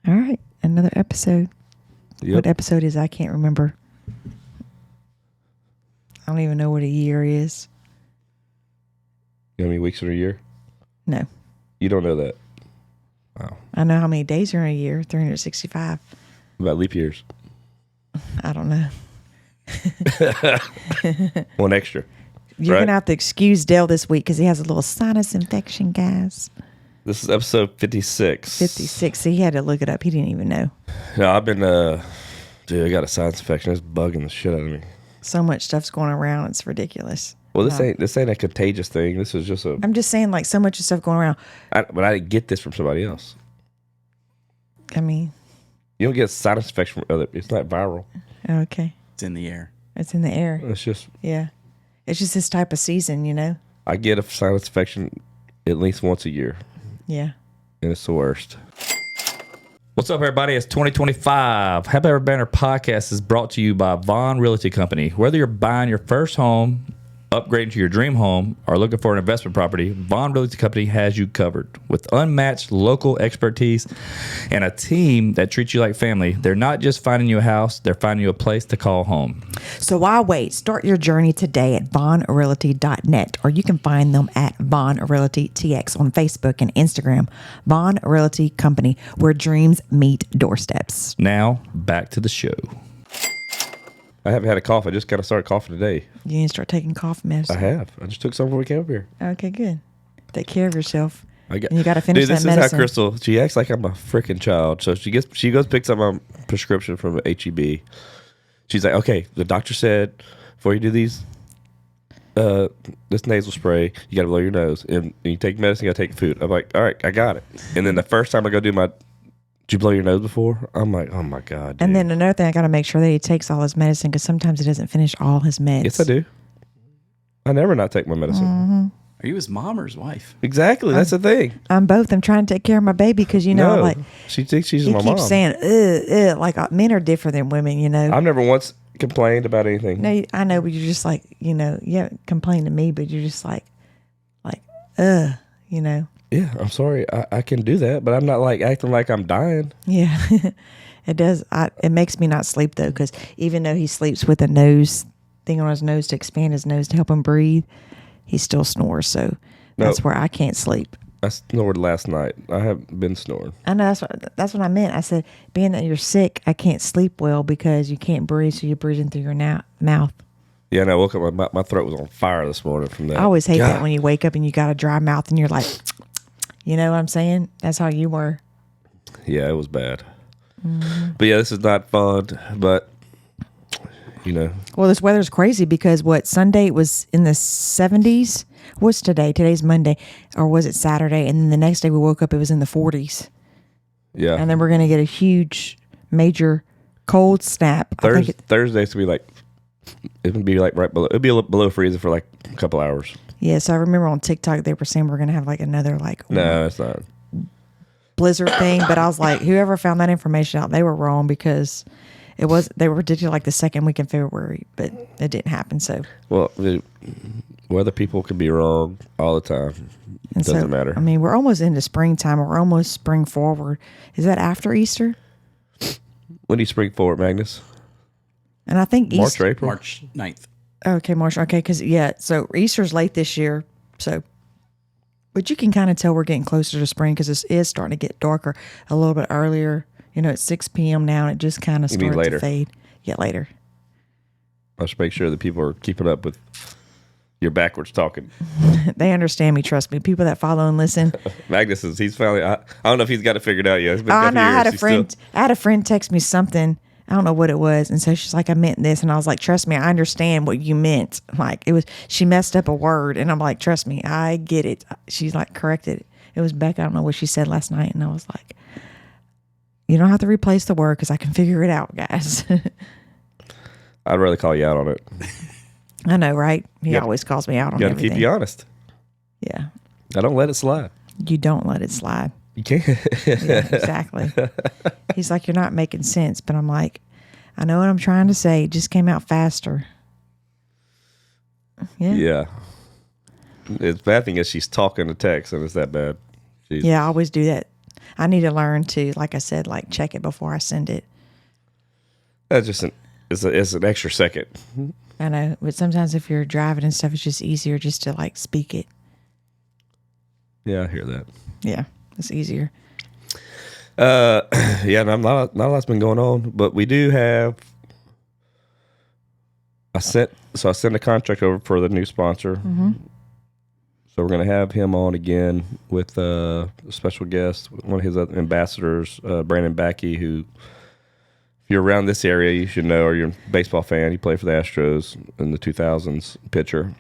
All right, another episode. Yep. What episode is? I can't remember. I don't even know what a year is. You know how many weeks in a year? No. You don't know that. Wow. I know how many days are in a year, 365. About leap years. I don't know. One extra. You're right? going to have to excuse Dale this week because he has a little sinus infection, guys. This is episode 56. 56. So he had to look it up. He didn't even know. No, I've been, dude, I got a sinus infection. It's bugging the shit out of me. So much stuff's going around. It's ridiculous. Well, this ain't a contagious thing. This is just a. I'm just saying, like, so much stuff going around. But I didn't get this from somebody else. I mean. You don't get sinus infection from other. It's not viral. Okay. It's in the air. It's in the air. It's just. Yeah. It's just this type of season, you know? I get a sinus infection at least once a year. Yeah. And it's the worst. What's up, everybody? It's 2025. Happily Ever Banter podcast is brought to you by Vaughn Realty Company. Whether you're buying your first home, upgrading to your dream home, or looking for an investment property, Vaughn Realty Company has you covered. With unmatched local expertise and a team that treats you like family, they're not just finding you a house, they're finding you a place to call home. So why wait? Start your journey today at vaughnrealty.net, or you can find them at Vaughn Realty TX on Facebook and Instagram. Vaughn Realty Company, where dreams meet doorsteps. Now, back to the show. I haven't had a cough. I just kind of started coughing today. You need to start taking cough I medicine. have. I just took some before we came up here. Okay, good. Take care of yourself. And you got to finish dude, that this medicine. is how Crystal. She acts like I'm a freaking child. So she goes picks up my prescription from HEB. She's like, okay, the doctor said before you do these, this nasal spray, you got to blow your nose, and you take medicine, you got to take food. I'm like, all right, I got it. And then the first time I go do my, did you blow your nose before? I'm like, oh my god. Dude. And then another thing, I got to make sure that he takes all his medicine because sometimes he doesn't finish all his meds. Yes, I do. I never not take my medicine. Mm-hmm. Are you his mom or his wife? Exactly. That's the thing. I'm both. I'm trying to take care of my baby because, you know, No, like she thinks she's he my keeps mom. saying, like men are different than women, you know. I've never once complained about anything. No, I know, but you're just like, you know, you haven't complained to me, but you're just like, you know. Yeah, I'm sorry. I can do that, but I'm not like acting like I'm dying. Yeah, it does. It makes me not sleep though, because even though he sleeps with a nose thing on his nose to expand his nose to help him breathe, he still snores. So that's where I can't sleep. I snored last night. I haven't been snoring. I know that's what I meant. I said, being that you're sick, I can't sleep well because you can't breathe, so you're breathing through your mouth. Yeah, and I woke up, my throat was on fire this morning from that. I always hate that when you wake up and you got a dry mouth and you're like, you know what I'm saying? That's how you were. Yeah, it was bad. Mm-hmm. But yeah, this is not fun, but you know. Well, this weather's crazy because Sunday it was in the 70s. What's today? Today's Monday. Or was it Saturday? And then the next day we woke up, it was in the 40s. Yeah. And then we're going to get a huge, major cold snap. Thursday's going to be like, it would be like right below, it'll be below freezing for like a couple hours. Yeah, so I remember on TikTok they were saying we're going to have like another like no, it's not blizzard thing. But I was like, whoever found that information out, they were wrong because they were predicting like the second week in February, but it didn't happen. So well, weather people can be wrong all the time. It doesn't matter. I mean, we're almost into springtime. We're almost spring forward. Is that after Easter? When do you spring forward, Magnus? And I think March or April? March 9th. Okay, March. Okay, because, so Easter's late this year. So, but you can kind of tell we're getting closer to spring because it is starting to get darker a little bit earlier. You know, it's 6 p.m. now, and it just kind of starts to fade. Yeah, later. I should make sure that people are keeping up with your backwards talking. They understand me, trust me. People that follow and listen. Magnus he's finally, I don't know if he's got it figured out yet. It's been I know. years. I had a friend text me something. I don't know what it was. And so she's like, I meant this. And I was like, trust me, I understand what you meant. Like she messed up a word. And I'm like, trust me, I get it. She's like, corrected it. It was Becca. I don't know what she said last night. And I was like, you don't have to replace the word because I can figure it out, guys. I'd rather call you out on it. I know, right? He always calls me out on everything. You got to keep you honest. Yeah. I don't let it slide. You don't let it slide. You can't. Yeah, exactly. He's like, you're not making sense. But I'm like, I know what I'm trying to say. It just came out faster. Yeah. Yeah. The bad thing is she's talking to text and it's that bad. Yeah, I always do that. I need to learn to, like I said, like check it before I send it. That's just it's an extra second. I know, but sometimes if you're driving and stuff, it's just easier just to like speak it. Yeah, I hear that. Yeah, it's easier. Yeah, not a lot's been going on, but we do have. I sent a contract over for the new sponsor. Mm-hmm. So we're gonna have him on again with a special guest, one of his other ambassadors, Brandon Backey, who, if you're around this area, you should know, or you're a baseball fan. He played for the Astros in the 2000s. Pitcher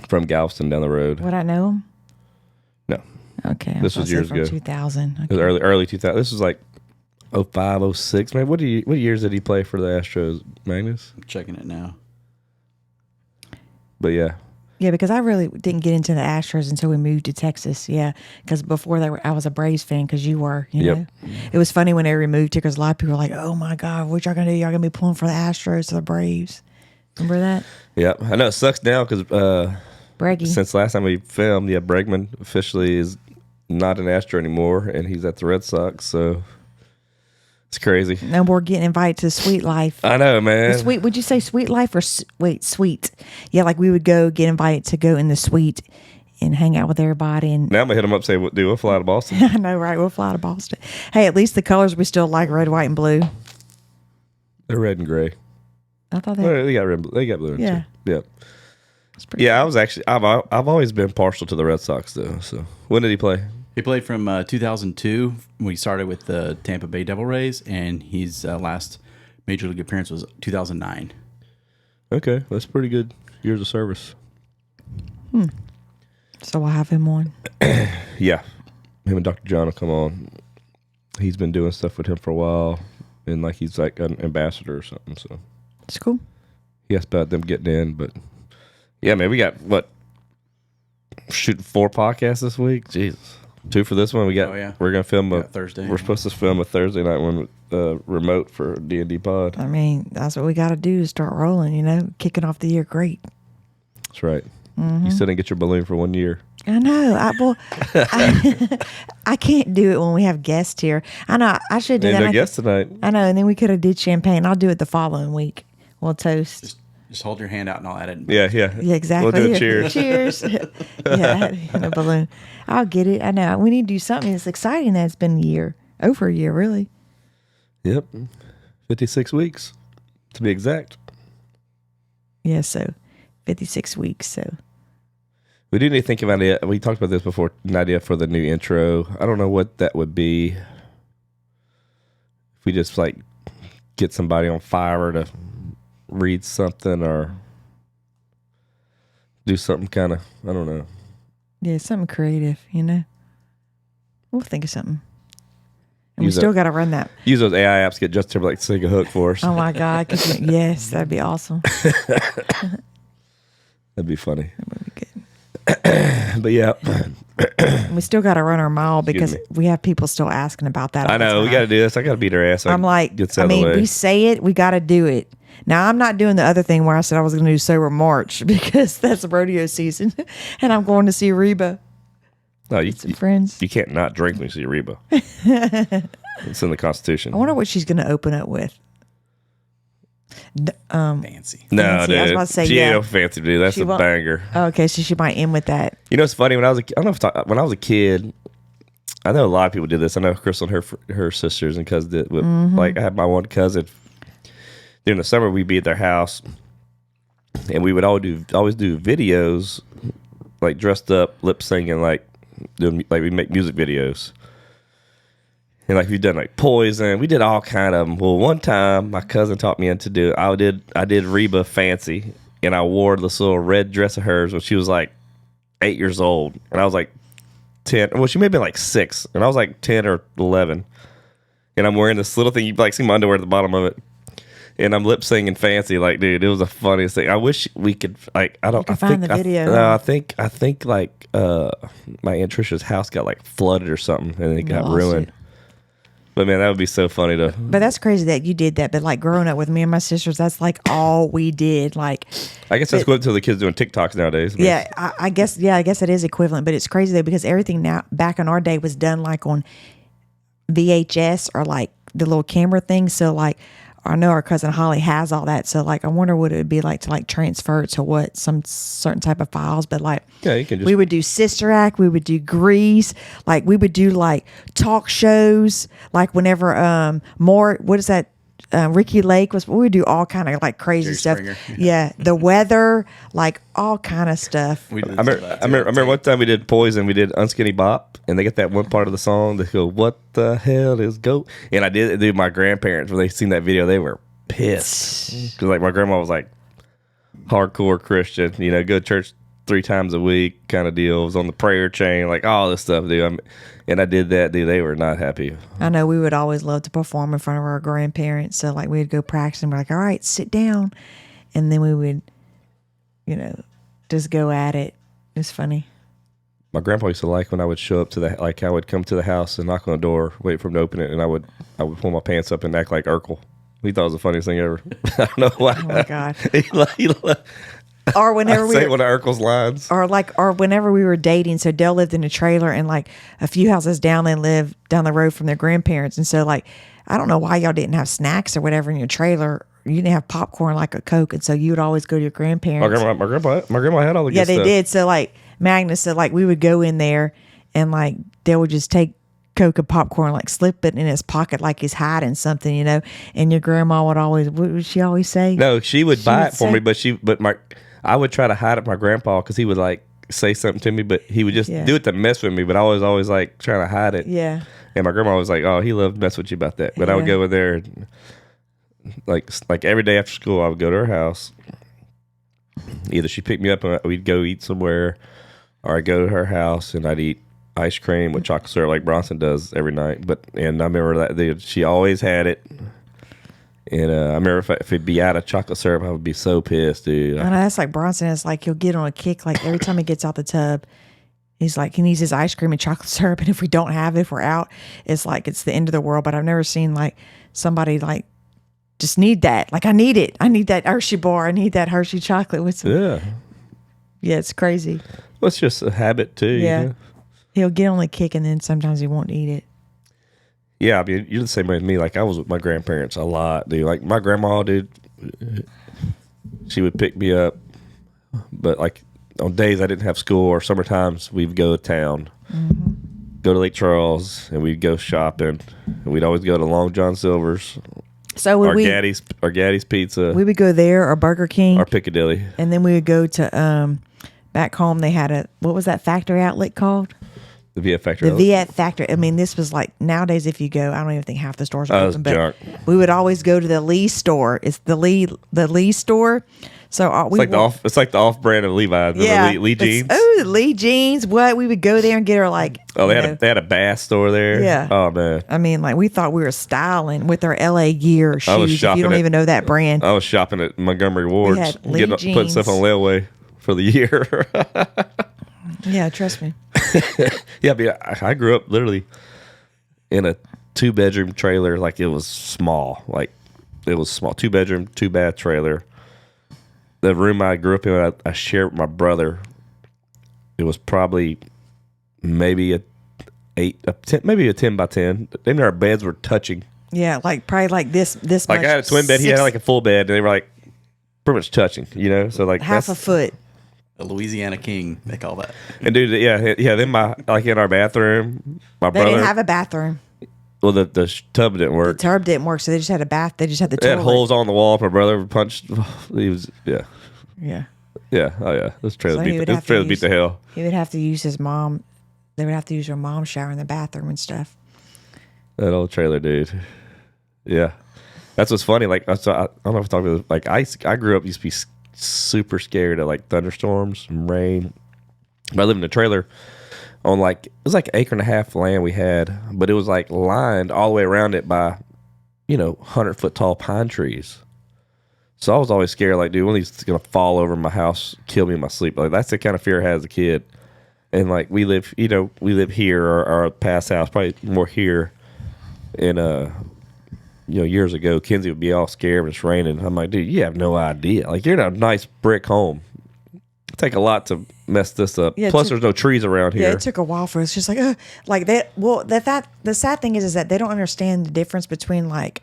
from Galveston down the road. Would I know him? No. Okay. This was years ago. 2000. Okay. It was early 2000. This was like 05, 06. Man, what years did he play for the Astros, Magnus? I'm checking it now. But yeah. Yeah, because I really didn't get into the Astros until we moved to Texas. Yeah, because before that, I was a Braves fan because you were, you know. It was funny when they removed it because a lot of people were like, oh my God, what y'all going to do? Y'all going to be pulling for the Astros or the Braves. Remember that? Yeah. I know it sucks now because Breggy. since last time we filmed, Bregman officially is not an Astro anymore, and he's at the Red Sox, so it's crazy. No more getting invited to Sweet Life. I know, man. Sweet, would you say Sweet Life or Sweet? Yeah, like we would go get invited to go in the suite and hang out with everybody. And Now I'm going to hit him up and say, we'll fly to Boston. I know, right? We'll fly to Boston. Hey, at least the colors we still like, red, white, and blue. They're red and gray. I thought that. Well, they got red, they got blue. Yeah. Too. Yeah. was pretty Yeah, I was actually, I've always been partial to the Red Sox, though. So when did he play? He played from 2002 when he started with the Tampa Bay Devil Rays, and his last major league appearance was 2009. Okay, that's pretty good years of service. So I'll have him on. Yeah, him and Dr. John will come on. He's been doing stuff with him for a while, and like he's like an ambassador or something. So It's cool. he asked about them getting in, but yeah, man, we got shooting 4 podcasts this week. Jesus, 2 for this one. We got. Oh, yeah. We're gonna film a Thursday. We're supposed to film a Thursday night one with remote for D&D Pod. I mean, that's what we got to do to start rolling, you know, kicking off the year great. That's right. You still didn't get your balloon for 1 year. I know. I can't do it when we have guests here. I know. I should do And that. no guest tonight. I know. And then we could have did champagne. I'll do it the following week. We'll toast. Just hold your hand out and I'll add it. Yeah. Yeah, exactly. We'll do a Here. cheers. Cheers. Yeah, in a balloon. I'll get it. I know. We need to do something. It's exciting that it's been a year. Over a year, really. Yep. 56 weeks, to be exact. Yeah, so 56 weeks. So We do need to think of an idea. We talked about this before, an idea for the new intro. I don't know what that would be. If we just like get somebody on Fiverr to read something or do something kind of, I don't know. yeah, something creative, you know. We'll think of something. And Use we still that- got to run that. Use those AI apps, get Justin Timberlake to sing a hook for us. Oh my God. Yes, that'd be awesome. That'd be funny. That would be good. But yeah, We still got to run our mile because me. we have people still asking about that. I all the know. We time. got to do this. I got to beat her ass. I'm like, gets I out of the mean, way. we say it, we got to do it. Now, I'm not doing the other thing where I said I was going to do Sober March because that's rodeo season and I'm going to see Reba. No, you Some friends. you can't not drink when you see Reba. It's in the Constitution. I wonder what she's going to open up with. Fancy. No, Fancy. dude. I was about to say, she yeah. ain't no fancy dude. That's She a won't- banger. Oh, okay, so she might end with that. You know, it's funny when I was I don't know if when I was a kid. I know a lot of people did this. I know Crystal and her sisters and cousins did. But like I had my one cousin. During the summer, we'd be at their house, and we would always do videos, like dressed up, lip singing, like we make music videos. And like we've done like Poison, we did all kind of them. Well, one time my cousin taught me into do. I did Reba Fancy, and I wore this little red dress of hers when she was like 8 years old, and I was like 10. Well, she may have been like 6, and I was like 10 or 11. And I'm wearing this little thing. You like see my underwear at the bottom of it, and I'm lip singing Fancy. Like, dude, it was the funniest thing. I wish we could like. I don't. can I find think the video. I think like my Aunt Trisha's house got like flooded or something, and it got Lost ruined. it. But man, that would be so funny to. But that's crazy that you did that. But like growing up with me and my sisters, that's like all we did. Like, I guess that's equivalent to the kids doing TikToks nowadays. yeah, I guess it is equivalent. But it's crazy though because everything now back in our day was done like on VHS or like the little camera thing. So like, I know our cousin Holly has all that. So like, I wonder what it would be like to like transfer it to what some certain type of files. But like, Yeah, you can just. we would do Sister Act, we would do Grease, like we would do like talk shows, like whenever more what is that? Ricky Lake we would do all kind of like crazy Jerry stuff. Springer. Yeah, the weather, like all kind of stuff. We did I remember one time we did Poison. We did Unskinny Bop, and they get that one part of the song. They go, "What the hell is goat?" And I did it to my grandparents when they seen that video. They were pissed because like my grandma was like hardcore Christian, you know, go to church 3 times a week kind of deal. Was on the prayer chain, like all this stuff, dude. And I did that, dude. They were not happy. I know we would always love to perform in front of our grandparents. So like we'd go practice and we're like, all right, sit down. And then we would, you know, just go at it. It's funny. My grandpa used to like when I would show up to the I would come to the house and knock on the door, wait for him to open it, and I would pull my pants up and act like Urkel. He thought it was the funniest thing ever. I don't know why. Oh my God. Or whenever we say were, one of Urkel's lines. or whenever we were dating. So Dell lived in a trailer and like a few houses down, they lived down the road from their grandparents. And so like, I don't know why y'all didn't have snacks or whatever in your trailer. You didn't have popcorn like a Coke. And so you would always go to your grandparents. My grandma had all the good Yeah, stuff. they did. So like Magnus said, like we would go in there and like Dale would just take Coke and popcorn, like slip it in his pocket like he's hiding something, you know. And your grandma would always, what would she always say? No, she would buy it for say- me, but I would try to hide it from my grandpa because he would like say something to me, but he would just Yeah. do it to mess with me. But I was always like trying to hide it. Yeah. And my grandma was like, "Oh, he loved mess with you about that." But I would Yeah. go in there, and, like every day after school, I would go to her house. Either she picked me up and we'd go eat somewhere, or I'd go to her house and I'd eat ice cream with chocolate syrup like Bronson does every night. And I remember that she always had it. And I remember if it'd be out of chocolate syrup, I would be so pissed, dude. I know that's like Bronson. It's like he'll get on a kick. Like every time he gets out the tub, he's like he needs his ice cream and chocolate syrup. And if we don't have it, if we're out, it's like it's the end of the world. But I've never seen like somebody like just need that. Like I need it. I need that Hershey bar. I need that Hershey chocolate with some. Yeah, it's crazy. Well, it's just a habit too. Yeah. You know? He'll get on the kick and then sometimes he won't eat it. Yeah, I mean, you're the same way with me. Like, I was with my grandparents a lot, dude. Like, my grandma, dude, she would pick me up. But, like, on days I didn't have school or summer times, we'd go to town, go to Lake Charles, and we'd go shopping. And we'd always go to Long John Silver's, So would or Gaddy's Pizza, we would go there or Burger King. or Piccadilly. And then we would go to back home. They had what was that factory outlet called? The VF Factory. The Viet Factory. I mean, this was like nowadays. If you go, I don't even think half the stores are it's open. But junk. we would always go to the Lee store. It's the Lee store. So It's like the off brand of Levi's. yeah, The Lee jeans. The Lee jeans. What we would go there and get her like. Oh, they had a Bass store there. Yeah. Oh man. I mean, like we thought we were styling with our LA Gear I was shoes. If shopping you don't at- even know that brand. I was shopping at Montgomery Ward's, had Lee putting stuff on jeans. layaway for the year. Yeah, trust me. Yeah, but I grew up literally in a 2-bedroom trailer. Like it was small. 2-bedroom, 2-bath trailer. The room I grew up in, I shared with my brother. It was probably maybe a 10 by 10. Then our beds were touching. Yeah, like probably like this Like much, I had a twin bed. He had like a full bed, and they were like pretty much touching. You know, so like half a foot. A Louisiana king, they call that. And dude, yeah. Then in our bathroom, my They brother. didn't have a bathroom. Well, the tub didn't The work. tub didn't work, so they just had a bath. They just had the It had toilet. holes on the wall. My brother punched. He was Yeah, yeah. Oh yeah. This trailer So he beat would this have to trailer beat use- the hell. he would have to use his mom. They would have to use her mom's shower in the bathroom and stuff. That old trailer, dude. Yeah, that's what's funny. Like I don't know if I'm talking about. Like I grew up used to be super scared of like thunderstorms and rain. But I lived in a trailer on it was like 1.5 acres land we had, but it was like lined all the way around it by 100-foot tall pine trees. So I was always scared, like, dude, one of these is gonna fall over my house, kill me in my sleep. Like that's the kind of fear I had as a kid. And like we live here, or our past house, probably more here. And years ago, Kenzie would be all scared when it's raining. I'm like, dude, you have no idea. Like, you're in a nice brick home. It'd take a lot to mess this up. Yeah, Plus, there's no trees around here. Yeah, it took a while for us. Just like that. Well, the sad thing is that they don't understand the difference between like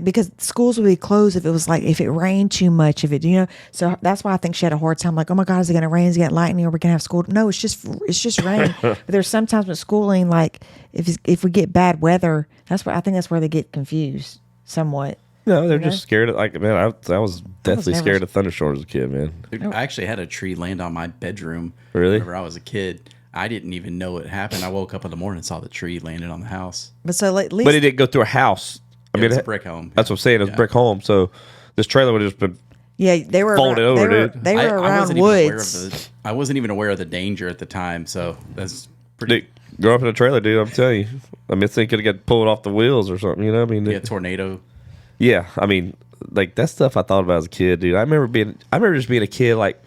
because schools would be closed if it was like if it rained too much, if it so that's why I think she had a hard time. Like, oh my God, is it gonna rain? Is it gonna lightning? Or we're gonna have school? No, it's just rain. But there's sometimes with schooling, like if we get bad weather, I think that's where they get confused somewhat. No, they're just scared of, like, man, I was deathly never- scared of thunderstorms as a kid, man. Dude, I actually had a tree land on my bedroom. Really? Whenever I was a kid. I didn't even know it happened. I woke up in the morning and saw the tree landed on the house. But so at least But it didn't go through a house. I mean, It's a brick home. That's what I'm saying. It was a brick home. So this trailer would have just been. yeah, they were Fold it around, over, they were, dude. They were I around wasn't even aware woods. I wasn't even aware of the danger at the time. So that's pretty. Dude, grow up in a trailer, dude. I'm telling you. I mean, this thing could have got pulled off the wheels or something. You know what I mean? Yeah, tornado. Yeah, I mean, like that stuff I thought about as a kid, dude. I remember just being a kid, like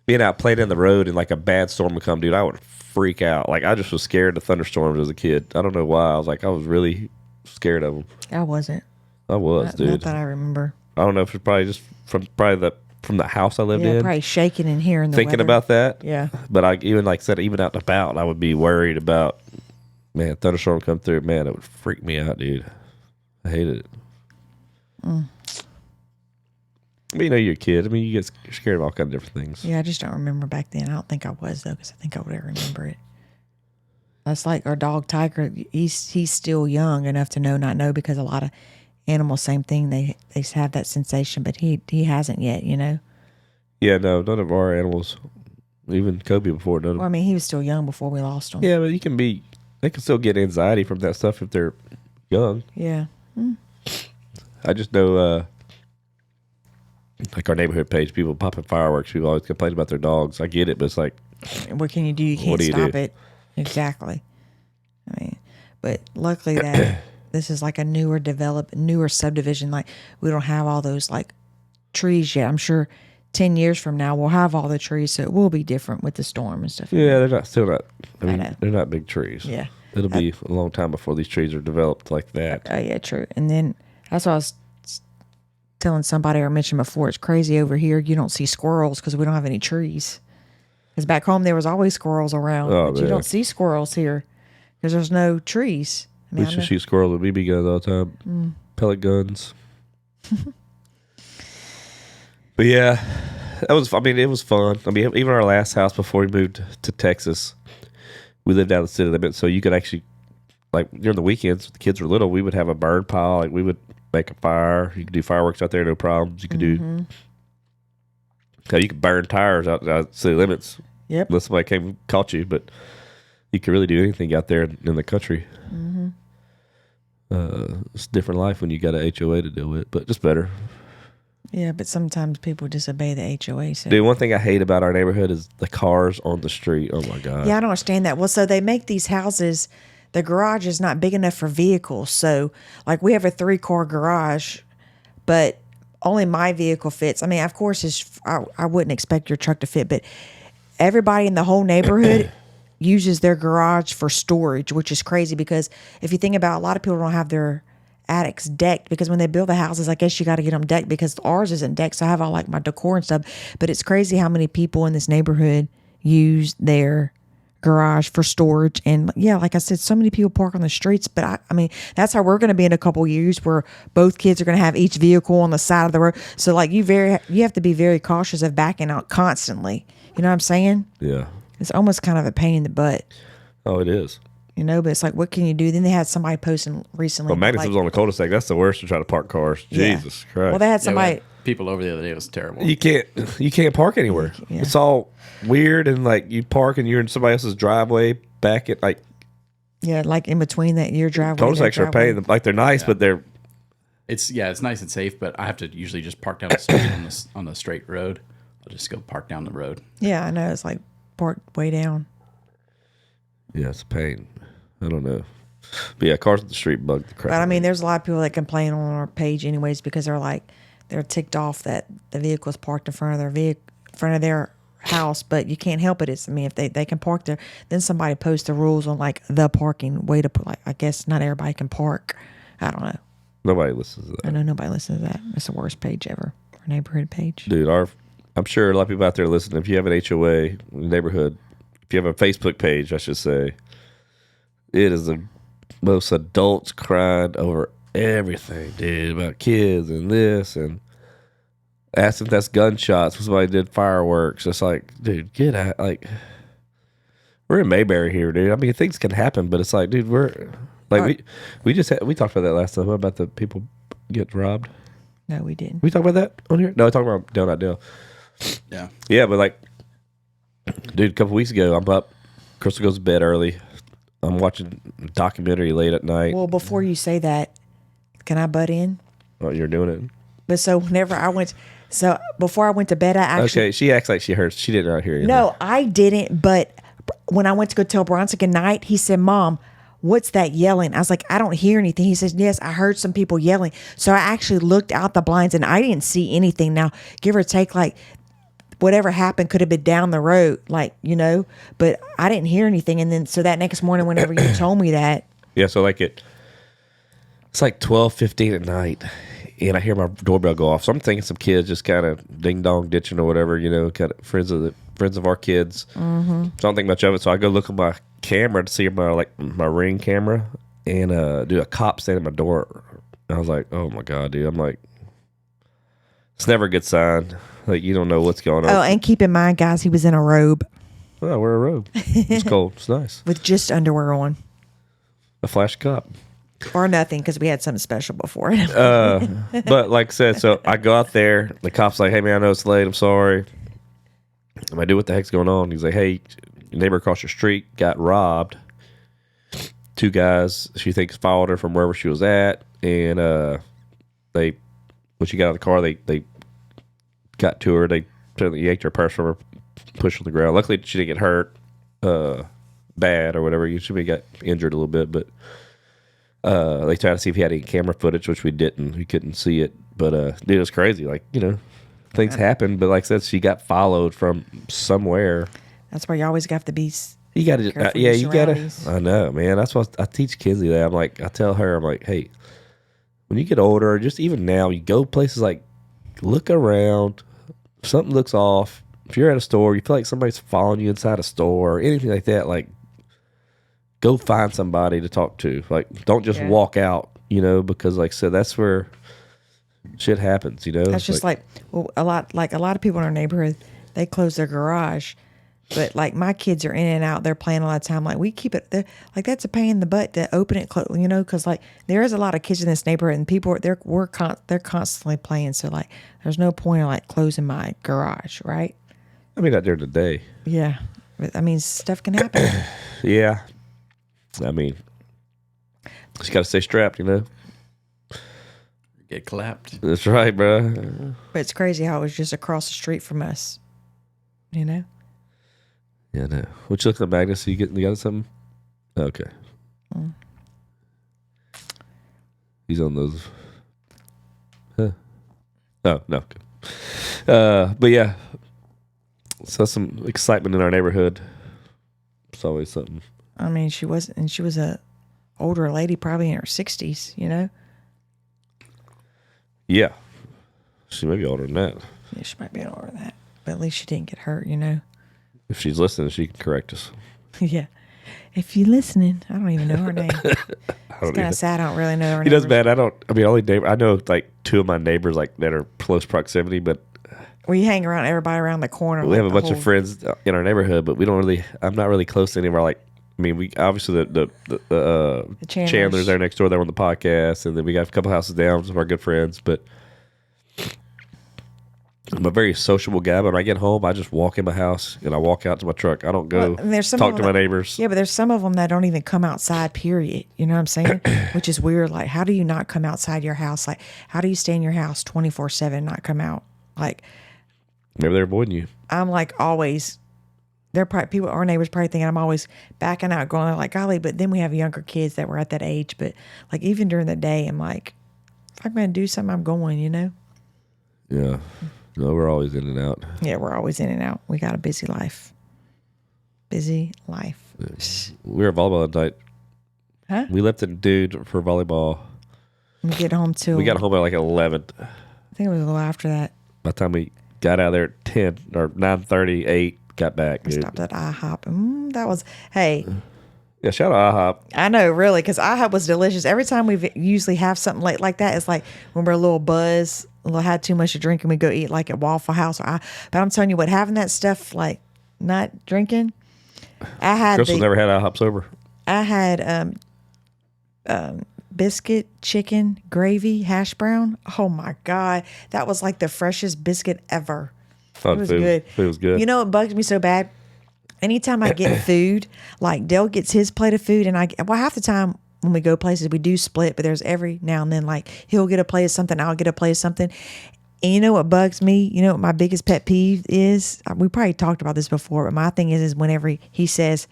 being out playing in the road and like a bad storm would come, dude. I would freak out. Like I just was scared of thunderstorms as a kid. I don't know why. I was really scared of them. I wasn't. I was, Not dude. that I remember. I don't know if it's probably just from the house I lived Yeah, in. probably shaking and hearing the Thinking weather. about that. Yeah. But I even like said, even out and about, I would be worried about, man, thunderstorm come through. Man, it would freak me out, dude. I hated it. But you're a kid. I mean, you get scared of all kinds of different things. Yeah, I just don't remember back then. I don't think I was though, because I think I would remember it. That's like our dog Tiger. He's still young enough to not know, because a lot of animals, same thing. They have that sensation, but he hasn't yet. Yeah, no, none of our animals, even Kobe before, none of Well, I mean, he was still young before we lost him. Yeah, but they can still get anxiety from that stuff if they're young. Yeah. I just know, like our neighborhood page, people popping fireworks. People always complain about their dogs. I get it, but it's like, What can you do? You What can't do you stop do? it. Exactly. I mean, but luckily that this is like a newer subdivision. Like we don't have all those like trees yet. I'm sure 10 years from now we'll have all the trees, so it will be different with the storm and stuff. yeah, they're still not. I mean, know. they're not big trees. Yeah. It'll be a long time before these trees are developed like that. Oh yeah, true. And then that's what I was telling somebody I mentioned before. It's crazy over here. You don't see squirrels because we don't have any trees. Because back home there was always squirrels around, Oh, but you man. don't see squirrels here because there's no trees. I We mean, I should know- shoot squirrels with BB guns all the time. Pellet guns. But yeah, it was fun. I mean, even our last house before we moved to Texas, we lived out of the city limit, so you could actually, like during the weekends, when the kids were little, we would have a burn pile. Like we would make a fire. You could do fireworks out there, no problems. You could do. You could burn tires out of city limits. Yep. Unless somebody came and caught you, but you could really do anything out there in the country. It's a different life when you got a HOA to deal with, but just better. Yeah, but sometimes people disobey the HOA. So. Dude, one thing I hate about our neighborhood is the cars on the street. Oh my God. Yeah, I don't understand that. Well, so they make these houses, the garage is not big enough for vehicles. So, like, we have a 3-car garage, but only my vehicle fits. I mean, of course, I wouldn't expect your truck to fit, but everybody in the whole neighborhood uses their garage for storage, which is crazy because if you think about it, a lot of people don't have their attics decked because when they build the houses, I guess you got to get them decked because ours isn't decked. So I have all like my decor and stuff, but it's crazy how many people in this neighborhood use their garage for storage. And yeah, like I said, so many people park on the streets, but I mean, that's how we're going to be in a couple years where both kids are going to have each vehicle on the side of the road. So like you have to be very cautious of backing out constantly. You know what I'm saying? Yeah. It's almost kind of a pain in the butt, Oh, it is. but it's like, what can you do? Then they had somebody posting recently. Well, Magnus like, was on the cul-de-sac. That's the worst to try to park cars. Yeah. Jesus Christ. well, they had Yeah, we somebody. had people over the other day. It was terrible. You can't park anywhere. Yeah. It's all weird, and like you park and you're in somebody else's driveway back at like Yeah, like in between that your driveway. cul-de-sacs their are driveway. paying. Like they're nice, but they're It's nice and safe, but I have to usually just park down the street on the straight road. I'll just go park down the road. Yeah, I know. It's like parked way down. yeah, it's a pain. I don't know. But yeah, cars on the street bug the crap. But I out of mean, me. there's a lot of people that complain on our page anyways because they're ticked off that the vehicle's parked in front of their house, but you can't help it. It's, I mean, if they can park there, then somebody posts the rules on like the parking way to put, like, I guess not everybody can park. I don't know. Nobody listens to that. I know nobody listens to that. It's the worst page ever. Our neighborhood page. Dude, I'm sure a lot of people out there listening, if you have an HOA in the neighborhood, if you have a Facebook page, I should say, it is the most adults crying over everything, dude, about kids and this, and asking if that's gunshots when somebody did fireworks. It's like, dude, get out. Like, we're in Mayberry here, dude. I mean, things can happen, but it's like, dude, we're like, we talked about that last time about the people get robbed. No, we didn't. We talked about that on here? No, I talked about Dale Not Dale. Yeah. Yeah, but like, dude, a couple weeks ago, I'm up. Crystal goes to bed early. I'm watching a documentary late at night. Well, before you say that, can I butt in? Oh, you're doing it? But so whenever I went, so before I went to bed, I actually. Okay, she acts like she heard. She did not hear you. No, I didn't. But when I went to go tell Bronson good night, he said, "Mom, what's that yelling?" I was like, "I don't hear anything." He says, "Yes, I heard some people yelling." So I actually looked out the blinds and I didn't see anything. Now, give or take, like, whatever happened could have been down the road, like, you know, but I didn't hear anything. And then, so that next morning, whenever you told me that. Yeah, so like it's like 12:15 at night, and I hear my doorbell go off. So I'm thinking some kids just kind of ding dong ditching or whatever, you know, kind of friends of our kids. Mm-hmm. So I don't think much of it. So I go look at my camera to see my Ring camera, and dude, a cop standing at my door. I was like, oh my god, dude. I'm like, it's never a good sign. Like, you don't know what's going on. Oh, and keep in mind, guys, he was in a robe. Oh, I wear a robe. It's cold. It's nice. With just underwear on. A flash cop. Or nothing, because we had something special before it. But like I said, so I go out there. The cop's like, hey, man, I know it's late. I'm sorry. I'm like, dude, what the heck's going on? He's like, hey, your neighbor across your street got robbed. Two guys, she thinks, followed her from wherever she was at. And when she got out of the car, they got to her. They yanked her purse from her, pushed on the ground. Luckily, she didn't get hurt bad or whatever. She may got injured a little bit, but they tried to see if he had any camera footage, which we didn't. We couldn't see it. But, dude, it was crazy. Like, you know, things happen. But like I said, she got followed from somewhere. That's why you always have to be. You got to, yeah, you got to. I know, man. That's what I teach kids that. I'm like, I tell her, I'm like, hey, when you get older, just even now, you go places like, look around. If something looks off, if you're at a store, you feel like somebody's following you inside a store or anything like that, like, go find somebody to talk to. Like, don't just walk out, you know, because like I said, that's where shit happens, you know. That's just like well, a lot of people in our neighborhood, they close their garage. But like my kids are in and out, they're playing a lot of time. Like we keep it there, like that's a pain in the butt to open it, you know, because like there is a lot of kids in this neighborhood, and people they're constantly playing. So like there's no point in like closing my garage, right? I mean, out there today. Yeah, but, I mean stuff can happen. Yeah, I mean, just got to stay strapped, you know. Get clapped. That's right, bro. But it's crazy how it was just across the street from us, you know. Yeah, no. What you looking at, Magnus? You got something? Okay. He's on those. Huh. Oh, no. But yeah. So some excitement in our neighborhood. It's always something. I mean, she was a older lady, probably in her 60s, you know. Yeah. She may be older than that. Yeah, she might be older than that. But at least she didn't get hurt, you know. If she's listening, she can correct us. Yeah. If you're listening, I don't even know her name. It's kind of sad. I don't really know her name. It doesn't matter. Only neighbor. I know like two of my neighbors like that are close proximity, but we hang around everybody around the corner. We have a bunch of friends in our neighborhood, but we don't really. I'm not really close to any of our like. I mean, we obviously the Chandler's there next door. They're on the podcast, and then we got a couple houses down, some of our good friends. But I'm a very sociable guy. But when I get home, I just walk in my house and I walk out to my truck. I don't go talk to my neighbors. Yeah, but there's some of them that don't even come outside. Period. You know what I'm saying? Which is weird. Like, how do you not come outside your house? Like, how do you stay in your house 24/7 and not come out? Like, maybe they're avoiding you. I'm like always. They're probably our neighbors probably thinking I'm always backing out, going like, golly. But then we have younger kids that were at that age. But like even during the day, I'm like, if I'm going to do something, I'm going. You know. Yeah. No, we're always in and out. Yeah, we're always in and out. We got a busy life. Busy life. We were volleyball at night. Huh? We left the dude for volleyball. We get home till We got home at like 11. I think it was a little after that. By the time we got out of there at 10 or 9:30, 8, got back. We Dude. stopped at IHOP. That was, hey, Yeah, shout out IHOP. I know, really, because IHOP was delicious. Every time we usually have something like that, it's like when we're a little buzzed, had too much to drink, and we go eat like at Waffle House. But I'm telling you what, having that stuff, like not drinking, I had Crystal never had IHOP sober. I had biscuit, chicken, gravy, hash brown. Oh my God. That was like the freshest biscuit ever. Thought It was good. Food was good. You know what bugs me so bad? Anytime I get food, like Dale gets his plate of food, and half the time when we go places, we do split, but there's every now and then, like he'll get a plate of something, I'll get a plate of something. And you know what bugs me? You know what my biggest pet peeve is? We probably talked about this before, but my thing is whenever he says,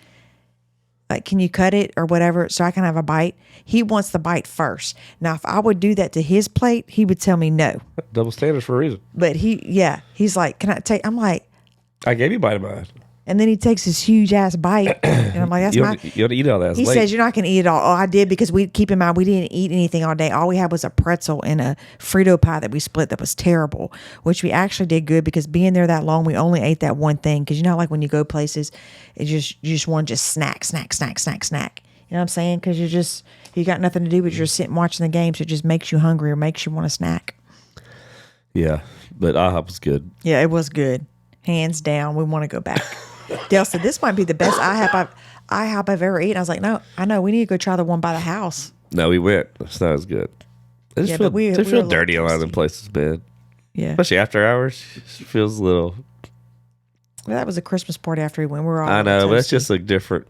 like, can you cut it or whatever so I can have a bite? He wants the bite first. Now, if I would do that to his plate, he would tell me no. Double standards for a reason. But he's like, can I take? I'm like, I gave you a bite of mine. and then he takes this huge ass bite, and I'm like, that's You my. don't eat all that. It's He late. says you're not going to eat it all. Oh, I did because keep in mind we didn't eat anything all day. All we had was a pretzel and a Frito pie that we split that was terrible, which we actually did good because being there that long, we only ate that one thing. Because you know, how, like when you go places, you just want to just snack. You know what I'm saying? Because you got nothing to do but you're sitting watching the game, so it just makes you hungry or makes you want to snack. Yeah, but IHOP was good. Yeah, it was good, hands down. We want to go back. Dale said this might be the best IHOP I've ever eaten. I was like, no, I know we need to go try the one by the house. No, we went. It's not as good. They just Yeah, feel, but we they were feel a little dirty a lot of them thirsty. places, man. Yeah, Especially after hours. It feels a little. well, that was a Christmas party after we went. We were all I know, but it's toasty. just a different.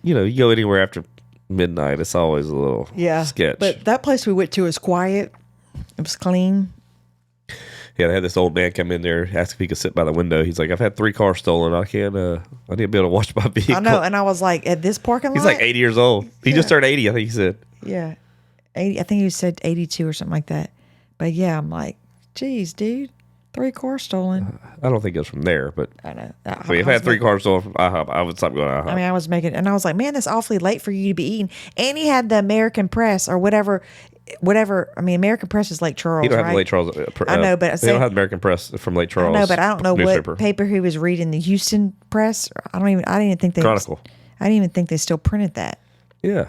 You know, you go anywhere after midnight, it's always a little sketch. But that place we went to was quiet. It was clean. Yeah, they had this old man come in there, ask if he could sit by the window. He's like, I've had 3 cars stolen. I can't, I need to be able to watch my vehicle. I know, and I was like, at this parking lot. He's like 80 years old. He just turned 80, I think he said. Yeah, 80. I think he said 82 or something like that. But yeah, I'm like, geez, dude, 3 cars stolen. I don't think it was from there, but I know. if I had 3 cars stolen from IHOP, I would stop going to IHOP. I mean, I was making, and I was like, man, that's awfully late for you to be eating. And he had the American Press or whatever. I mean, American Press is Lake Charles, He don't have right? the Lake Charles. I know, but they don't have American Press from Lake Charles. I know, but I don't know newspaper. what paper he was reading. The Houston Press. I didn't even think they. Chronicle. I didn't even think they still printed that. Yeah.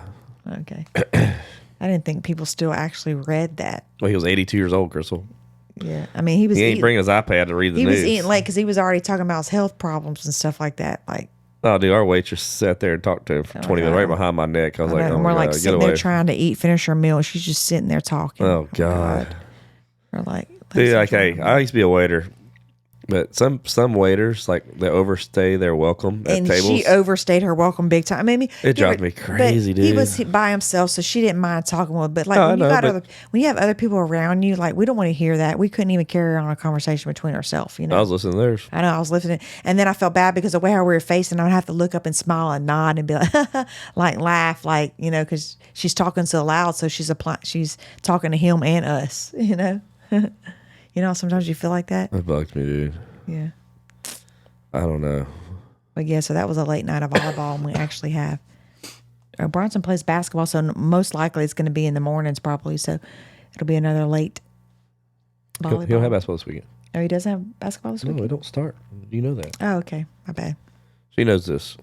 Okay. I didn't think people still actually read that. Well, he was 82 years old, Crystal. Yeah, I mean, he was. He ain't eating, bringing his iPad to read the he news. was eating late because he was already talking about his health problems and stuff like that. Like, Oh, dude, our waitress sat there and talked to him for 20 minutes right behind my neck. I was like, oh, and my we're like God, get sitting away. there trying to finish her meal. She's just sitting there talking. Oh, God. We're like, Dude, like, hey, I used to be a waiter, but some waiters, like, they overstay their welcome at and tables. she overstayed her welcome big time. I mean, It drives me crazy, but He dude. was by himself, so she didn't mind talking with. But like No, I when you know, got but- when you have other people around you, like we don't want to hear that. We couldn't even carry on a conversation between ourselves. You know, I was listening to theirs. I know I was listening, and then I felt bad because the way how we were facing, I would have to look up and smile and nod and be like, like laugh, like because she's talking so loud, so she's talking to him and us. You know, sometimes you feel like that. It bugs me, dude. Yeah, I don't know. but yeah, so that was a late night of volleyball, and we actually have. Bronson plays basketball, so most likely it's going to be in the mornings probably. So it'll be another late volleyball. He'll have basketball this weekend. Oh, he doesn't have basketball this No, weekend? it don't start. You know that. Oh, okay. My bad. She knows this.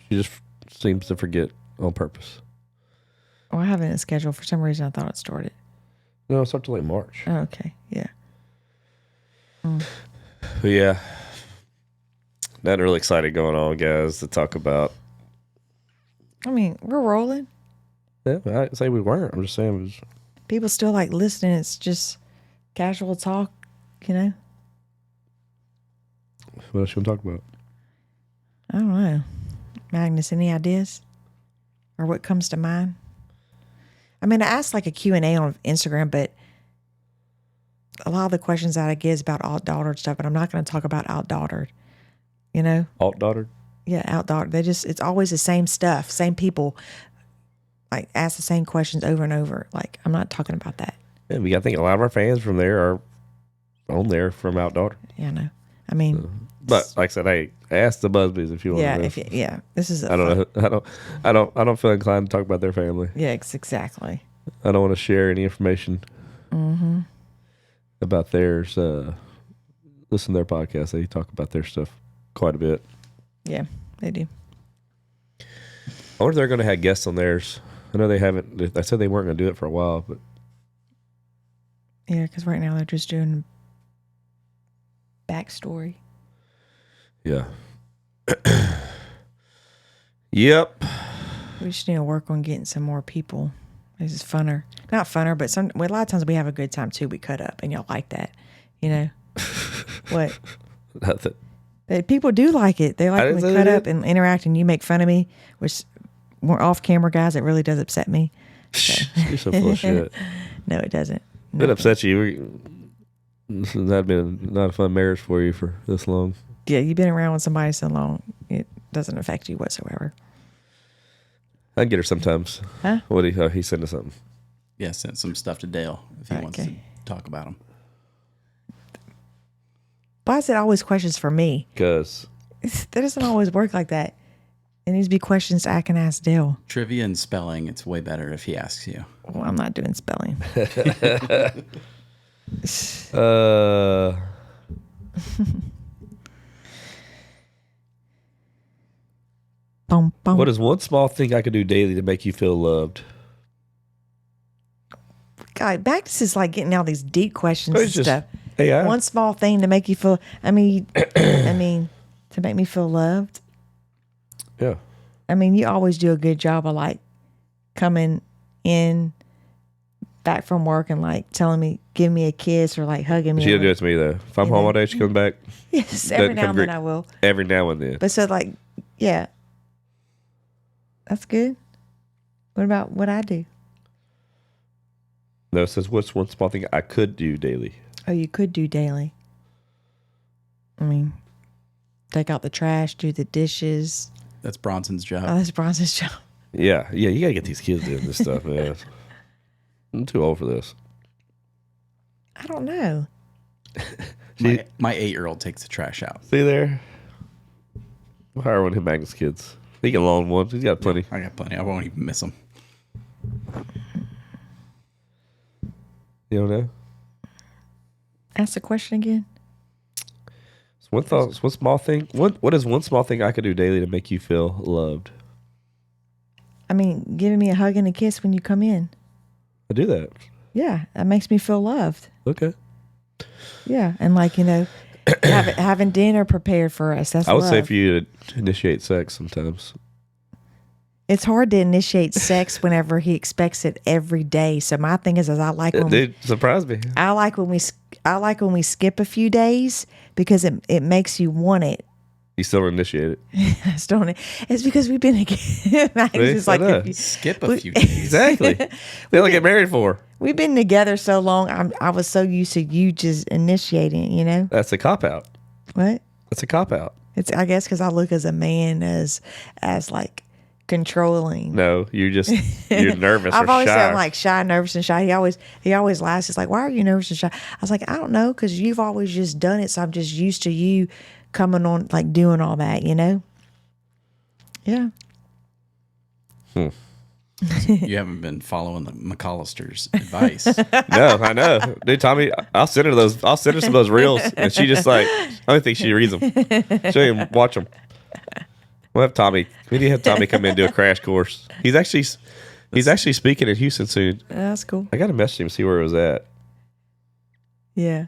She just seems to forget on purpose. Oh, I have it in the schedule. For some reason, I thought it started. No, it starts till like March. Oh, okay. Yeah. But yeah, nothing really exciting going on, guys, to talk about. I mean, we're rolling. Yeah, I say we weren't. I'm just saying it was. People still like listening. It's just casual talk, What else you want to talk about? I don't know. Magnus, any ideas? Or what comes to mind? I mean, I asked like a Q&A on Instagram, but a lot of the questions that I get is about OutDaughtered stuff, and I'm not going to talk about OutDaughtered, OutDaughtered? Yeah, OutDaughtered. It's always the same stuff, same people, like ask the same questions over and over. Like, I'm not talking about that. Yeah, I think a lot of our fans from there are on there from OutDaughtered. Yeah, I know. I mean, But like I said, hey, ask the Busbys if you want yeah, to know. if you, yeah, this is. I don't know. I don't feel inclined to talk about their family. Yeah, exactly. I don't want to share any information about theirs. Listen to their podcast. They talk about their stuff quite a bit. Yeah, they do. I wonder if they're going to have guests on theirs. I know they haven't. I said they weren't going to do it for a while, but Yeah, because right now they're just doing backstory. yeah. Yep. We just need to work on getting some more people. This is funner. Not funner, but a lot of times we have a good time too. We cut up and y'all like that. You know? What? Nothing. People do like it. They like I when we didn't say cut they up and interact and you make fun of me, which we're off camera guys. It really does upset me. You're so full of shit. No, it doesn't. It upsets you. That'd been not a fun marriage for you for this long. Yeah, you've been around with somebody so long, it doesn't affect you whatsoever. I get her sometimes. Huh? What he sent us something. Yeah, sent some stuff to Dale if he wants to talk about them. Why is it always questions for me? Because That doesn't always work like that. It needs to be questions I can ask Dale. Trivia and spelling, it's way better if he asks you. Well, I'm not doing spelling. Boom, boom. what is one small thing I could do daily to make you feel loved? God, Magnus is like getting all these deep questions It's and just- stuff. Hey, One small thing to make you feel. I mean, to make me feel loved. yeah. I mean, you always do a good job of like coming in back from work and like telling me, give me a kiss or like hugging me. She'll do it to me though. If I'm home all day, she comes back Yes, every Doesn't now come and then greet- I will. every now and then. But so like, yeah, that's good. What about what I do? No, it says what's one small thing I could do daily. Oh, you could do daily. I mean, take out the trash, do the dishes. That's Bronson's job. Oh, that's Bronson's job. Yeah, you gotta get these kids doing this stuff, man. I'm too old for this. I don't know. My 8-year-old takes the trash out. See there? We'll hire one of him Magnus kids. He can loan one. He's got plenty. I got plenty. I won't even miss them. You don't know? Ask the question again. One small thing. What is one small thing I could do daily to make you feel loved? I mean, giving me a hug and a kiss when you come in. I do that. Yeah, that makes me feel loved. Okay. Yeah, and like having dinner prepared for us. That's I would love. say for you to initiate sex sometimes. It's hard to initiate sex whenever he expects it every day. So my thing is I like when Dude, surprise me. I like when we skip a few days because it makes you want it. You still don't initiate it. I just don't. It's because we've been together. It's I like know. Skip a few days. Exactly. They only get married for. we've been together so long. I was so used to you just initiating. You know That's a cop out. what? That's a cop out. It's I guess because I look as a man as like controlling. No, you're nervous I've or always shy. said I'm like shy, nervous, and shy. He always laughs. He's like, "Why are you nervous and shy?" I was like, "I don't know, because you've always just done it, so I'm just used to you coming on, like doing all that, you know." Yeah. You haven't been following the McAllister's advice. No, I know, dude. Tommy, I'll send her some of those reels, and she just like I don't think she reads them. She'll even watch them. We'll have Tommy. We need to have Tommy come in and do a crash course. He's actually speaking in Houston soon. That's cool. I got to message him and see where it was at. Yeah.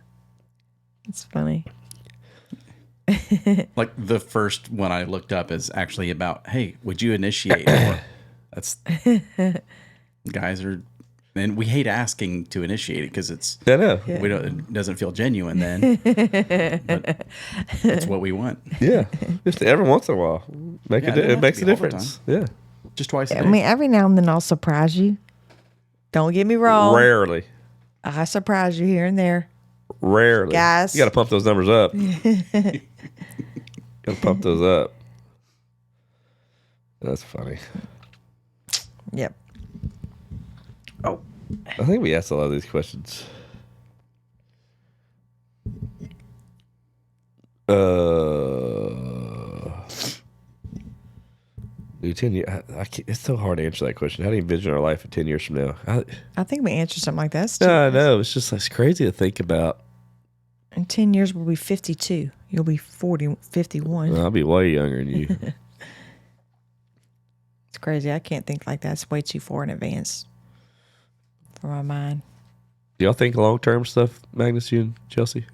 It's funny. Like the first one I looked up is actually about, hey, would you initiate? Or, that's guys are, and we hate asking to initiate it because it's I know. we don't it doesn't feel genuine then. But that's what we want. Yeah, just every once in a while, Yeah, it doesn't it makes a have to be all the difference. Yeah, Just twice a day. I mean, every now and then I'll surprise you. Don't get me wrong. rarely. I surprise you here and there. Rarely. Guys. You got to pump those numbers up. Got to pump those up. That's funny. Yep. I think we asked a lot of these questions. Dude, 10 years. I can't, it's so hard to answer that question. How do you envision our life in 10 years from now? I think we answered something like that. No, I know. It's just it's crazy to think about. In 10 years, we'll be 52. You'll be 40, 51. I'll be way younger than you. It's crazy. I can't think like that. It's way too far in advance for my mind. Do y'all think long-term stuff, Magnus, you and Chelsea?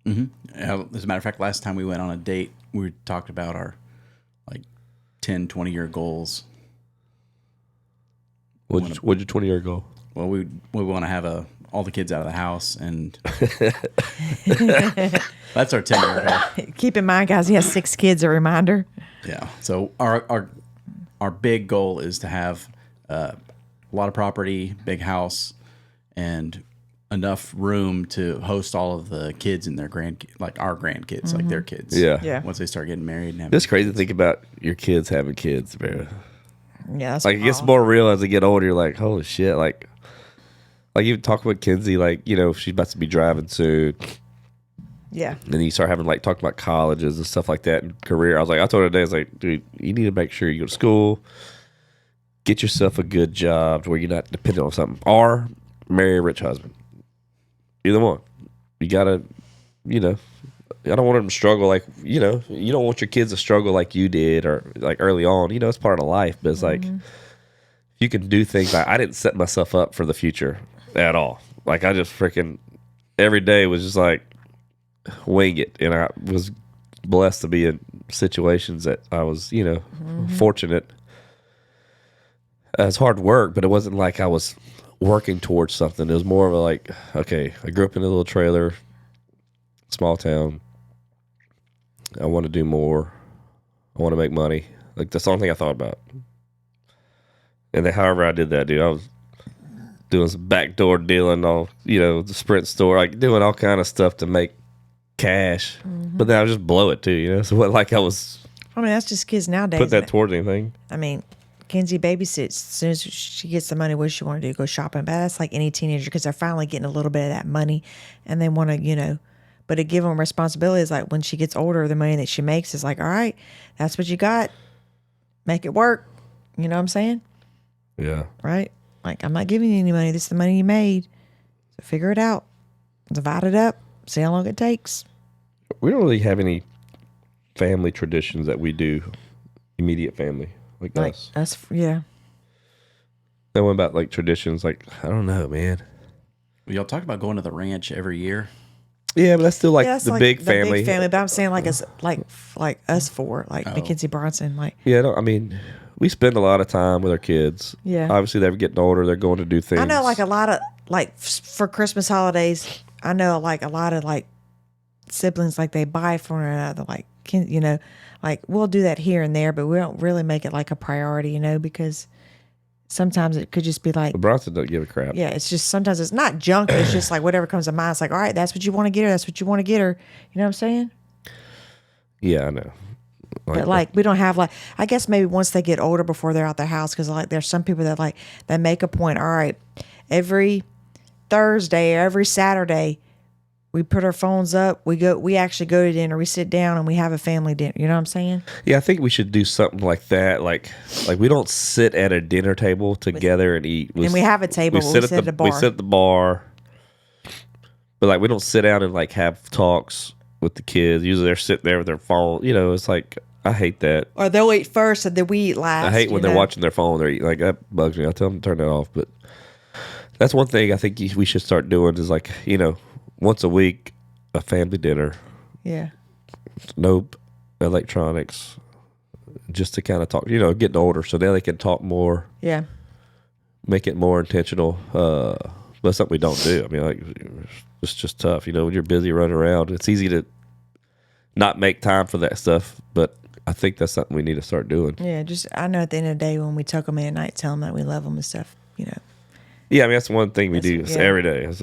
Mm-hmm. As a matter of fact, last time we went on a date, we talked about our 10, 20-year goals. What's your 20-year goal? Well, we want to have all the kids out of the house, and that's our 10-year goal. Keep in mind, guys, he has 6 kids, a reminder. Yeah. So our big goal is to have a lot of property, big house, and enough room to host all of the kids and their our grandkids, like their kids. Yeah. Once they start getting married and having It's crazy to think about your kids having kids, man. Yeah, that's Like, it gets more real as they get older. You're like, holy shit. Like you talk about Kinsey, she's about to be driving soon. Yeah. And then you start having, talking about colleges and stuff like that and career. I told her today, I was like, dude, you need to make sure you go to school, get yourself a good job to where you're not dependent on something, or marry a rich husband. Either one. You gotta, I don't want them to struggle you don't want your kids to struggle like you did or early on. It's part of life, but it's you can do things. I didn't set myself up for the future at all. I just freaking every day was just wing it, and I was blessed to be in situations that I was, fortunate. It's hard work, but it wasn't like I was working towards something. It was more of okay, I grew up in a little trailer, small town. I want to do more. I want to make money. That's the only thing I thought about. And then however I did that, dude, I was doing some backdoor dealing on, the Sprint store, doing all kind of stuff to make cash. But then I would just blow it too, So I was that's just kids nowadays. put that towards anything. Kinsey babysits. As soon as she gets the money, what does she want to do? Go shopping. But that's like any teenager, because they're finally getting a little bit of that money, and they want to, but to give them responsibilities, when she gets older, the money that she makes is all right, that's what you got. Make it work. You know what I'm saying? Yeah. Right? I'm not giving you any money. This is the money you made. So figure it out. Divide it up. See how long it takes. We don't really have any family traditions that we do, immediate family. Us. Yeah. Then what about traditions? I don't know, man. Well, y'all talk about going to the ranch every year. Yeah, but that's still that's the big family. Big family, but I'm saying as us four, Mackenzie Bronson, Yeah, we spend a lot of time with our kids. Yeah. Obviously, they're getting older. They're going to do things. I know, a lot of for Christmas holidays. I know, a lot of siblings, they buy for one another, we'll do that here and there, but we don't really make it a priority, because sometimes it could just be But Bronson don't give a crap. yeah, it's just sometimes it's not junk. It's just whatever comes to mind. It's all right, that's what you want to get her. That's what you want to get her. You know what I'm saying? Yeah, I know. But we don't have I guess maybe once they get older before they're out the house, because there's some people that they make a point. All right, every Thursday or every Saturday, we put our phones up. We actually go to dinner. We sit down and we have a family dinner. You know what I'm saying? Yeah, I think we should do something like that. Like we don't sit at a dinner table together and eat. And we have a table. We sit at the bar. We sit at the bar. But we don't sit down and have talks with the kids. Usually they're sitting there with their phone. It's I hate that. Or they'll eat first and then we eat last. I hate when they're watching their phone. They're eating. That bugs me. I tell them to turn that off. But that's one thing I think we should start doing is once a week, a family dinner. Yeah. Nope. Electronics. Just to kind of talk, getting older. So now they can talk more. Yeah. Make it more intentional. But it's something we don't do. It's just tough. When you're busy running around, it's easy to not make time for that stuff. But I think that's something we need to start doing. Yeah. I know at the end of the day when we tuck them in at night, tell them that we love them and stuff, Yeah, that's one thing we do. It's every day. And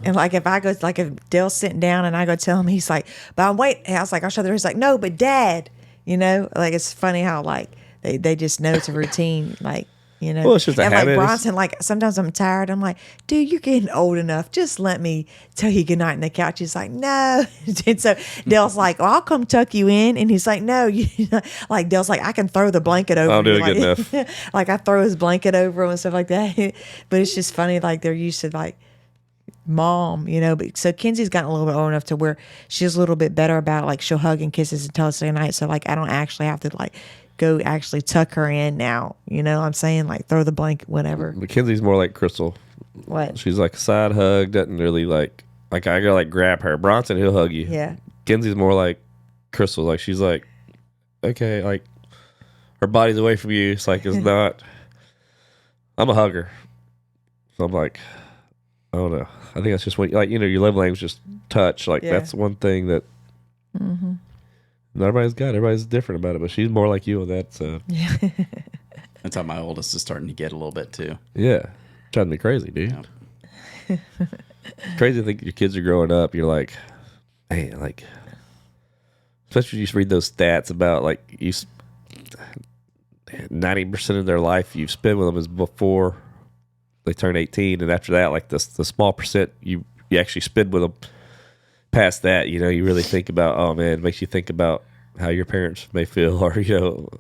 if I go, if Dale's sitting down and I go tell him, he's like, but I'm waiting. I was I'll show them. He's like, no, but Dad, it's funny how they just know it's a routine. You know, Well, it's just a and habit. like It's- Bronson, like sometimes I'm tired. I'm like, dude, you're getting old enough. Just let me tell you goodnight on the couch. He's like, no. And so Dale's like, well, I'll come tuck you in. And he's like, no. Like Dale's like, I can throw the blanket over. I'll do you. it Like, good enough. like I throw his blanket over him and stuff like that. But it's just funny. Like they're used to like mom, you know. But so Kenzie's gotten a little bit old enough to where she's a little bit better about it. Like she'll hug and kisses and tell us goodnight. So like I don't actually have to like go actually tuck her in now. You know what I'm saying? Like throw the blanket, whatever. Mackenzie's more like Crystal. What? She's like a side hug, doesn't really like I gotta like grab her. Bronson, he'll hug you. Yeah. Kenzie's more like Crystal. Like she's like, okay, like her body's away from you. It's like it's not. I'm a hugger, so I'm like, I don't know. I think that's just what like your love language is touch. Like Yeah. that's one thing that not everybody's got. Everybody's different about it, but she's more like you on that. So That's how my oldest is starting to get a little bit too. yeah, driving me crazy, dude. Yeah. It's crazy to think your kids are growing up. You're like, man, like, especially when you just read those stats about like 90% of their life you spend with them is before they turn 18, and after that, like the small percent you actually spend with them. Past that, you really think about, oh man, it makes you think about how your parents may feel, or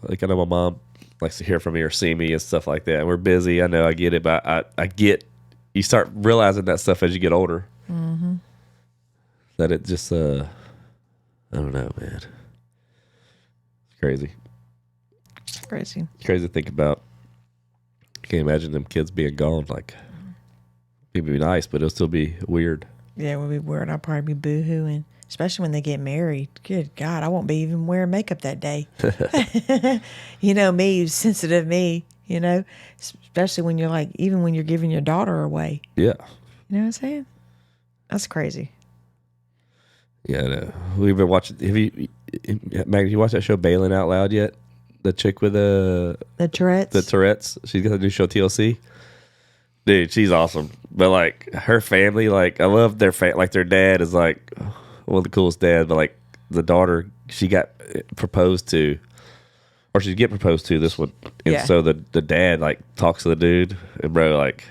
like I know my mom likes to hear from me or see me and stuff like that. We're busy, I know, I get it, but I get you start realizing that stuff as you get older. That it just I don't know, man, it's crazy. Crazy. It's crazy to think about. I can't imagine them kids being gone. Like it'd be nice, but it'll still be weird. Yeah, it would be weird. I'll probably be boohooing, especially when they get married. Good God, I won't be even wearing makeup that day. You know me, sensitive me, especially when you're like, even when you're giving your daughter away. Yeah. You know what I'm saying? That's crazy. Yeah, I know. We've been watching. Magnus, you watched that show Bailing Out Loud yet? The chick with The Tourette's. the Tourette's. She's got a new show TLC. Dude, she's awesome. But like her family, like I love their like their dad is like one of the coolest dads. But like the daughter, she got proposed to, or she's getting proposed to this one, and Yeah. so the dad like talks to the dude, and bro like,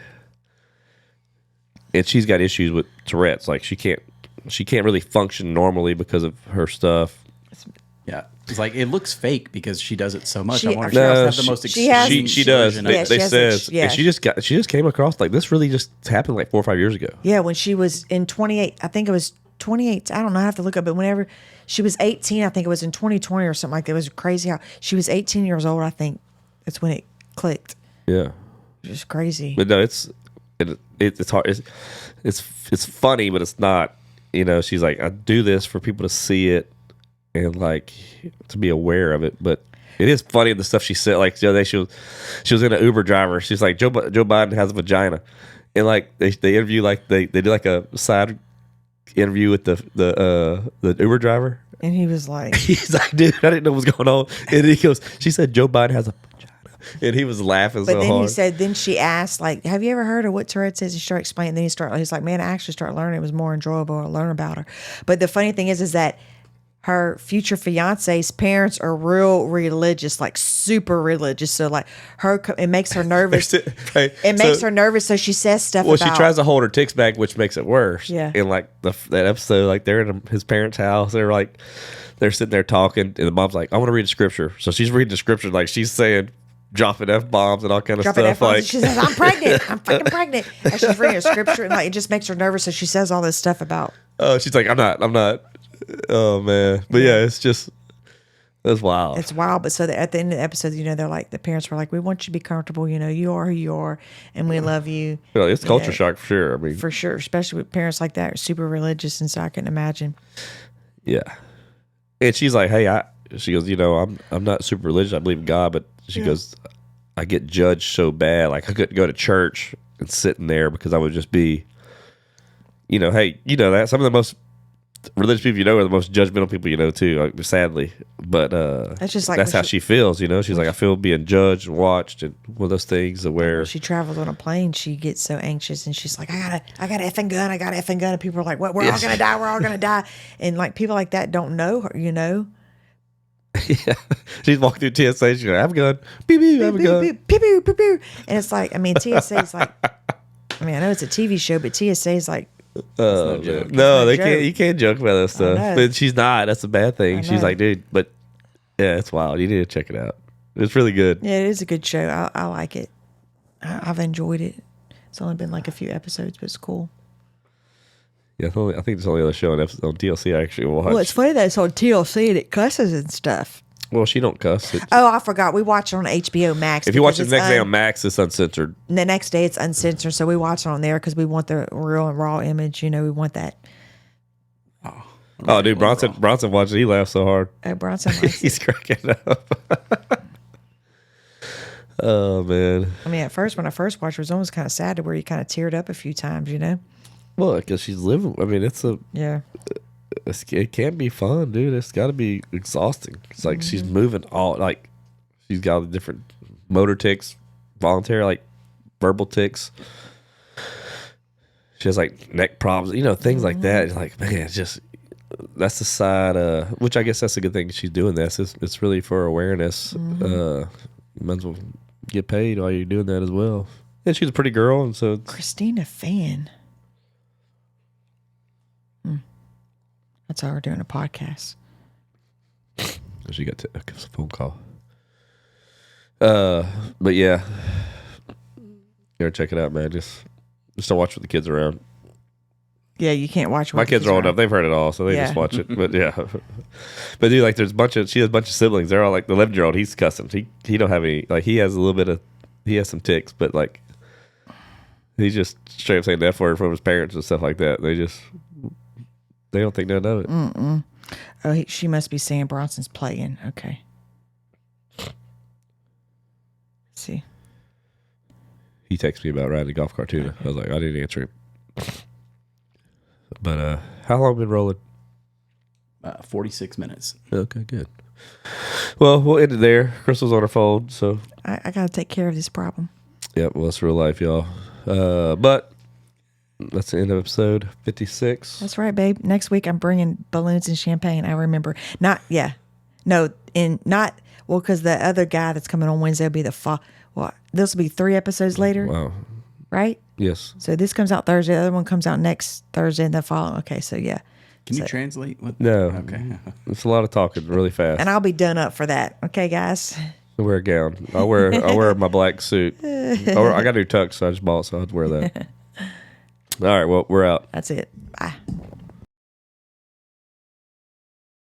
and she's got issues with Tourette's. Like she can't really function normally because of her stuff. Yeah. It's like it looks fake because she does it so much. She- I wonder if No, she has the most she has- extreme She does. version They, of Yeah, it. she has says, a- yeah. and she just came across like this. Really, just happened like 4 or 5 years ago. Yeah, when she was in 28, I think it was 28. I don't know. I have to look up. But whenever she was 18, I think it was in 2020 or something like that. It was crazy how she was 18 years old. I think that's when it clicked. Yeah, It was crazy. but no, it's hard. It's funny, but it's not. She's like, I do this for people to see it and like to be aware of it, but. It is funny the stuff she said. Like the other day, she was in an Uber driver. She's like, Joe Biden has a vagina, and like they interview like they do like a side interview with the Uber driver. And he was like, He's like, dude, I didn't know what was going on. And he goes, she said Joe Biden has a vagina, and he was laughing but so then hard. he said, then she asked, like, have you ever heard of what Tourette's is? He started explaining. Then he's like, man, I actually started learning. It was more enjoyable to learn about her. But the funny thing is that her future fiance's parents are real religious, like super religious. So like it makes her nervous. It makes her nervous. So she says stuff Well, about. she tries to hold her ticks back, which makes it worse. Yeah. And like that episode, like they're in his parents' house. They're sitting there talking, and the mom's like, I want to read the scripture. So she's reading the scripture, like she's saying, dropping F-bombs and all kind of dropping stuff. F-bombs. Like She says, I'm pregnant. I'm fucking pregnant. And she's reading a scripture, and like it just makes her nervous. So she says all this stuff about. oh, she's like, I'm not. Oh man, but yeah, it's just that's wild. It's wild. But so at the end of the episode, they're like, the parents were like, we want you to be comfortable. You are who you are, and we love you. It's culture know, shock for sure. I mean, For sure, especially with parents like that, are super religious, and so I couldn't imagine. yeah. And she's like, hey, she goes, I'm not super religious. I believe in God, but she goes, I get judged so bad. Like I couldn't go to church and sit in there because I would just be, hey, that some of the most religious people are the most judgmental people too, like, sadly. But That's just like that's when how she feels. She's like, I feel being judged and watched, and one of those things where She travels on a plane. She gets so anxious, and she's like, "I got an effing gun. I got an effing gun." And people are like, "What? We're all gonna die. We're all gonna die." And like people like that don't know her, Yeah. She's walking through TSA. She's like, I have a gun. Pew, pew, I have a gun. Pew, pew, pew, pew, pew. And it's like, I mean, TSA is like, I mean, I know it's a TV show, but TSA is like, No, joke. they It's no can't. joke. You can't joke about that stuff. know. But she's not. That's a bad thing. I She's know. like, dude, but yeah, it's wild. You need to check it out. It's really good. yeah, it is a good show. I like it. I've enjoyed it. It's only been like a few episodes, but it's cool. Yeah, I think it's the only other show on TLC I actually watch. Well, it's funny that it's on TLC and it cusses and stuff. Well, she don't cuss. Oh, I forgot. We watch it on HBO Max. If you watch it because the next it's day on Max, it's uncensored. the next day it's uncensored, so we watch it on there because we want the real and raw image. You know, we want that. Oh, dude, Bronson watched it. He laughed so hard. Oh, Bronson likes He's it. cracking up. Oh, man. I mean, at first, when I first watched it, it was almost kind of sad to where you kind of teared up a few times, you know? Well, because she's living. I mean, Yeah. it can be fun, dude. It's got to be exhausting. It's like she's moving all, like, she's got all the different motor tics, voluntary, like, verbal tics. She has, like, neck problems, you know, things like that. It's like, man, it's just, that's the side, which I guess that's a good thing she's doing this. It's really for awareness. You might as well get paid while you're doing that as well. And she's a pretty girl, and so Christina Fan. That's how we're doing a podcast. she got a phone call. But yeah, you gotta check it out, man. Just don't watch with the kids around. Yeah, you can't watch. My kids are old enough; they've heard it all, so they just watch it. But yeah, but dude, like, she has a bunch of siblings. They're all like the 11-year-old. He's custom. He don't have any. Like, he has a little bit of. He has some tics, but like, he's just straight up saying the F word from his parents and stuff like that. They don't think none of it. Oh, she must be saying Bronson's playing. Okay. Let's see. He texted me about riding a golf cart too. I was like, I didn't answer him. But how long been rolling? 46 minutes. Okay, good. Well, we'll end it there. Crystal's on her phone, so I got to take care of this problem. yep. Well, that's real life, y'all. But that's the end of episode 56. That's right, babe. Next week I'm bringing balloons and champagne. I remember. Because the other guy that's coming on Wednesday will be the fall. Well, this will be 3 episodes later, Wow. right? Yes. So this comes out Thursday. The other one comes out next Thursday and the following. Okay, so yeah. Can you translate? No. Okay. It's a lot of talking really fast. And I'll be done up for that. Okay, guys. I wear a gown. I'll wear my black suit. I got a new tux, so I just bought it, so I'll wear that. All right. Well, we're out. That's it. Bye.